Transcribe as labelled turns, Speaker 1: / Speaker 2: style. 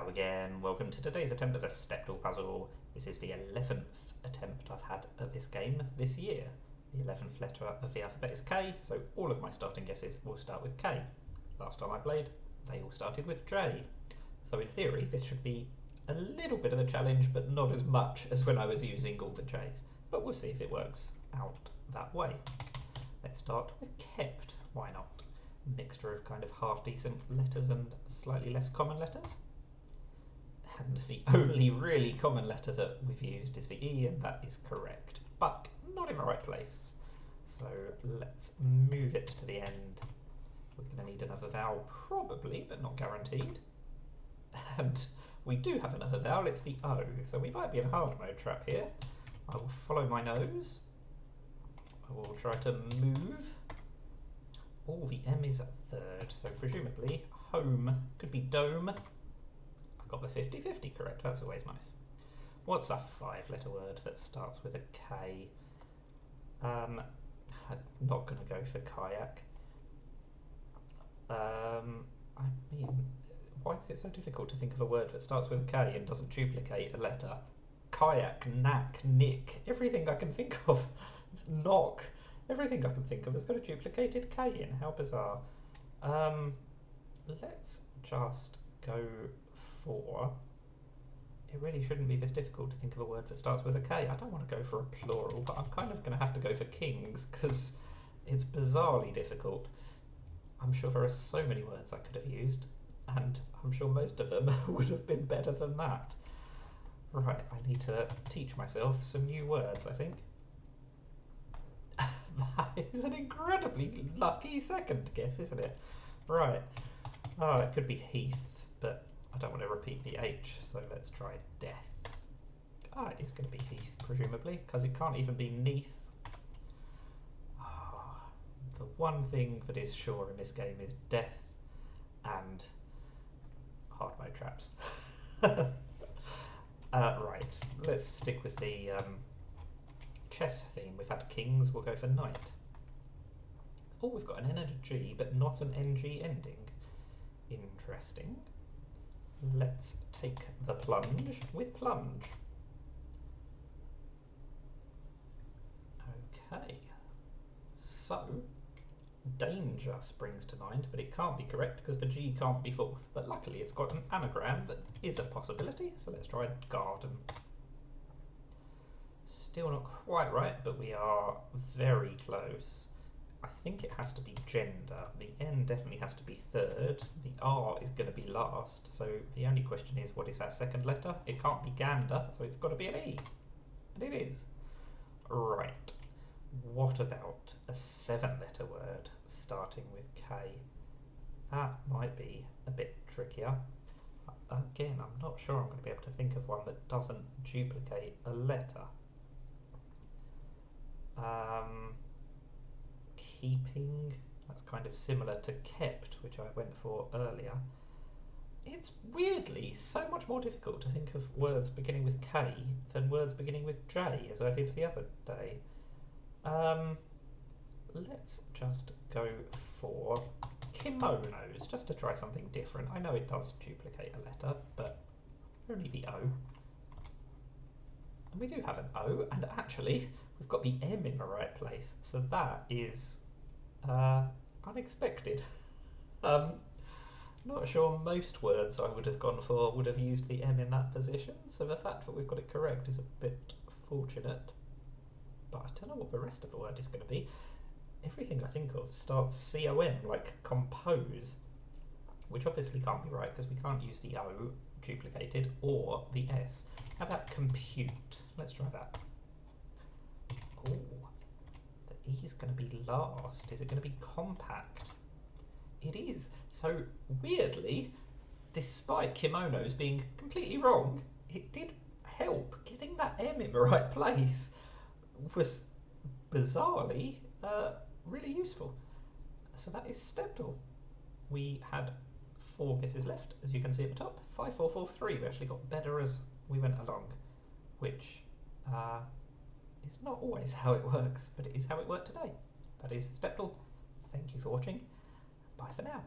Speaker 1: Hello again, welcome to today's attempt of a Stepdle puzzle. This is the 11th attempt I've had at this game this year. The 11th letter of the alphabet is K, so all of my starting guesses will start with K. Last time I played, they all started with J. So in theory, this should be a little bit of a challenge, but not as much as when I was using all the J's. But we'll see if it works out that way. Let's start with kept, why not? Mixture of kind of half-decent letters and slightly less common letters. And the only really common letter that we've used is the E, and that is correct, but not in the right place. So let's move it to the end. We're going to need another vowel probably, but not guaranteed. And we do have another vowel, it's the O, so we might be in a hard mode trap here. I will follow my nose. I will try to move. Oh, the M is third, so presumably home could be dome. I've got the 50-50 correct, that's always nice. What's a 5-letter word that starts with a K? I'm not going to go for kayak. I mean, why is it so difficult to think of a word that starts with a K and doesn't duplicate a letter? Kayak, knack, nick, everything I can think of. Knock. Everything I can think of has got a duplicated K in. How bizarre. Let's just go for... It really shouldn't be this difficult to think of a word that starts with a K. I don't want to go for a plural, but I'm kind of going to have to go for kings because it's bizarrely difficult. I'm sure there are so many words I could have used, and I'm sure most of them would have been better than that. Right, I need to teach myself some new words, I think. That is an incredibly lucky second guess, isn't it? Right. Oh, it could be heath, but I don't want to repeat the H, so let's try death. Ah, it is going to be heath, presumably, because it can't even be neath. Oh, the one thing that is sure in this game is death and hard mode traps. Right, let's stick with the chess theme. We've had kings, we'll go for knight. Oh, we've got an N and a G, but not an NG ending. Interesting. Let's take the plunge with plunge. Okay. So, danger springs to mind, but it can't be correct because the G can't be fourth. But luckily it's got an anagram that is a possibility, so let's try garden. Still not quite right, but we are very close. I think it has to be gender. The N definitely has to be third. The R is going to be last. So the only question is, what is our second letter? It can't be gander, so it's got to be an E. And it is. Right. What about a 7-letter word starting with K? That might be a bit trickier. Again, I'm not sure I'm going to be able to think of one that doesn't duplicate a letter. Keeping, that's kind of similar to kept, which I went for earlier. It's weirdly so much more difficult to think of words beginning with K than words beginning with J, as I did the other day. Let's just go for kimonos, just to try something different. I know it does duplicate a letter, but only the O. And we do have an O, and actually we've got the M in the right place, so that is unexpected. Not sure most words I would have gone for would have used the M in that position, so the fact that we've got it correct is a bit fortunate. But I don't know what the rest of the word is going to be. Everything I think of starts C-O-M, like compose, which obviously can't be right because we can't use the O duplicated or the S. How about compute? Let's try that. Oh, the E is going to be last. Is it going to be compact? It is. So weirdly, despite kimonos being completely wrong, it did help. Getting that M in the right place was bizarrely really useful. So that is Stepdle. We had 4 guesses left, as you can see at the top. 5, 4, 4, 3. We actually got better as we went along, which is not always how it works, but it is how it worked today. That is Stepdle. Thank you for watching. Bye for now.